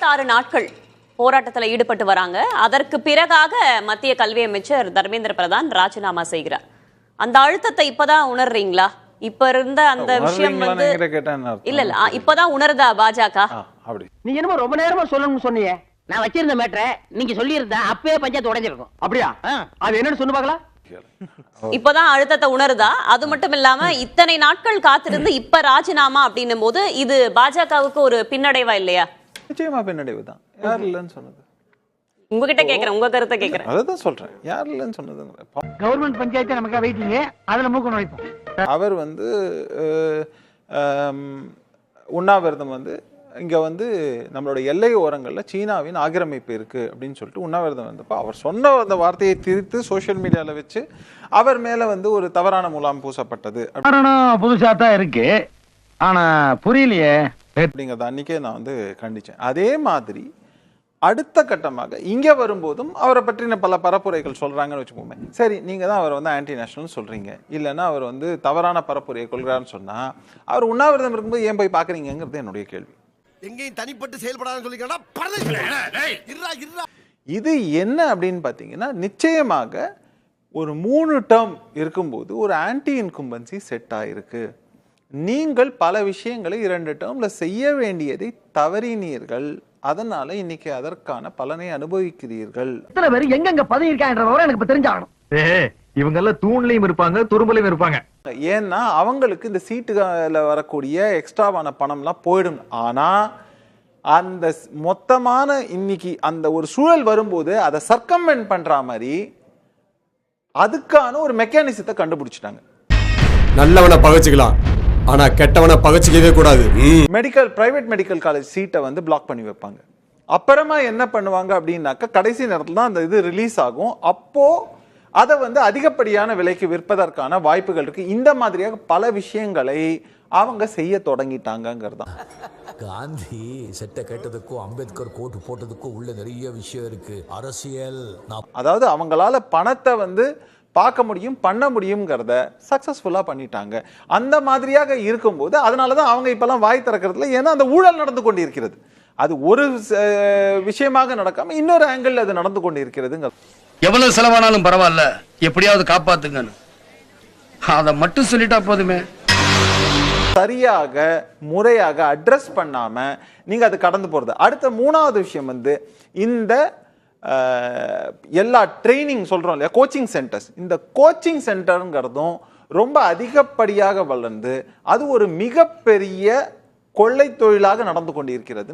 56 நாட்கள் போராட்டத்தில் ஈடுபட்டு வராங்க. அதற்கு பிறகாக மத்திய கல்வி அமைச்சர் தர்மேந்திர பிரதான் ராஜினாமா செய்கிறார். அந்த அழுத்தத்தை இப்பதான் உணர்றீங்களா? இப்ப இருந்த அந்த விஷயம் வந்து இல்ல இப்பதான் உணர்தா பாஜக? நீ என்னமோ ரொம்ப நேரமா சொல்லணும்னு சொன்னீங்க. நான் வச்சிருந்த மேட்டரை நீங்க சொல்லி இருந்தா அப்பவே பஞ்சாயத்து உடைஞ்சிருக்கும். அப்படியா? அது என்னன்னு சொல்லு பாக்கலாம். இப்பதான் அழுத்தத்தை உணருதா? அது மட்டும் இல்லாம இத்தனை நாட்கள் காத்திருந்து இப்ப ராஜினாமா அப்படின்னும் போது இது பாஜகவுக்கு ஒரு பின்னடைவா இல்லையா? நிச்சயமா பின்னடைவு தான். யார் இல்லைன்னு சொன்னது? உங்ககிட்ட கேக்குறேன், உங்க கருத்தை கேக்குறேன். அதான் சொல்றேன், யார் இல்லைன்னு சொன்னது? கவர்மெண்ட் பஞ்சாயத்து நமக்கு வெயிட்டிங்க, அதுல மூக்க நுழைப்போம். அவர் வந்து உண்ணாவிரதம் வந்து இங்க வந்து நம்மளோட எல்லை ஓரங்களில் சீனாவின் ஆக்கிரமிப்பு இருக்கு அப்படின்னு சொல்லிட்டு உண்ணாவிரதம் வந்தப்போ அவர் சொன்ன அந்த வார்த்தையை திரித்து சோசியல் மீடியாவில் வச்சு அவர் மேல வந்து ஒரு தவறான முலாம் பூசப்பட்டது. புதுசா தான் இருக்கு, ஆனா புரியலையே அப்படிங்கிறத அன்னைக்கே நான் வந்து கண்டிச்சேன். அதே மாதிரி அடுத்த கட்டமாக இங்க வரும்போதும் அவரை பற்றின பல பரப்புரைகள் சொல்றாங்கன்னு வச்சுக்கோமே. சரி, நீங்க தான் அவர் வந்து ஆன்டி நேஷனல் சொல்றீங்க, இல்லைன்னா அவர் வந்து தவறான பரப்புரையை கொள்கிறாருன்னு சொன்னா அவர் உண்ணாவிரதம் இருக்கும்போது ஏன் போய் பாக்குறீங்கிறது என்னுடைய கேள்வி. எங்கேயும் தனிப்பட்டு செயல்படாதுன்னு சொல்லிக்கிறா. இது என்ன அப்படின்னு பாத்தீங்கன்னா, நிச்சயமாக ஒரு 3 டேர்ம் இருக்கும்போது ஒரு ஆன்டி இன்கும்பன்சி செட் ஆயிருக்கு. நீங்கள் பல விஷயங்களை 2 டேர்ம்ல செய்ய வேண்டியதை தவறினீர்கள். அதனால இன்னைக்கு அதற்கான பலனை அனுபவிக்கிறீர்கள். எங்க பதவி இருக்காங்க எனக்கு தெரிஞ்சாகணும். இவங்க எல்லாம் தூண்லையும் இருப்பாங்க, துரும்புலையும் இருப்பாங்க. ஏன்னா அவங்களுக்கு இந்த சீட்டுல வரக்கூடிய எக்ஸ்ட்ராவான பணம்லாம் போயிடும். ஆனா அந்த மொத்தமான இன்னைக்கு அந்த ஒரு சூழல் வரும்போது அதை சர்க்கம்வென்ட் பண்ற மாதிரி அதுக்கான ஒரு மெக்கானிசத்தை கண்டுபிடிச்சிட்டாங்க. நல்லவனை பகைச்சுக்கலாம், ஆனா கெட்டவனை பகைச்சிக்கவே கூடாது. பிரைவேட் மெடிக்கல் காலேஜ் சீட்டை வந்து பிளாக் பண்ணி வைப்பாங்க. அப்புறமா என்ன பண்ணுவாங்க அப்படின்னாக்க கடைசி நேரத்துல தான் அந்த இது ரிலீஸ் ஆகும். அப்போ அதை வந்து அதிகப்படியான விலைக்கு விற்பதற்கான வாய்ப்புகள் இருக்கு. இந்த மாதிரியாக பல விஷயங்களை அவங்க செய்ய தொடங்கிட்டாங்கிறது. காந்தி செட்ட கேட்டதுக்கும் அம்பேத்கர் கோட்டு போட்டதுக்கும் உள்ள நிறைய விஷயம் இருக்கு. அரசியல் அதாவது அவங்களால பணத்தை வந்து பார்க்க முடியும், பண்ண முடியுங்கிறத சக்சஸ்ஃபுல்லா பண்ணிட்டாங்க. அந்த மாதிரியாக இருக்கும்போது அதனாலதான் அவங்க இப்பெல்லாம் வாய் திறக்கிறதுல, ஏன்னா அந்த ஊழல் நடந்து கொண்டு இருக்கிறது. அது ஒரு விஷயமாக நடக்காம இன்னொரு ஆங்கிள் அது நடந்து கொண்டு இருக்கிறதுங்க. எவ்வளவு செலவானாலும் பரவாயில்ல, எப்படியாவது காப்பாத்துங்க, அதை மட்டும் சொல்லிட்டா போதுமே. சரியாக முறையாக அட்ரஸ் பண்ணாம நீங்க அது கடந்து போறது. அடுத்த 3வது விஷயம் வந்து இந்த எல்லா ட்ரைனிங் சொல்றோம் இல்லையா, கோச்சிங் சென்டர்ஸ். இந்த கோச்சிங் சென்டருங்கிறதும் ரொம்ப அதிகப்படியாக வளர்ந்து அது ஒரு மிகப்பெரிய கொள்ளை தொழிலாக நடந்து கொண்டிருக்கிறது.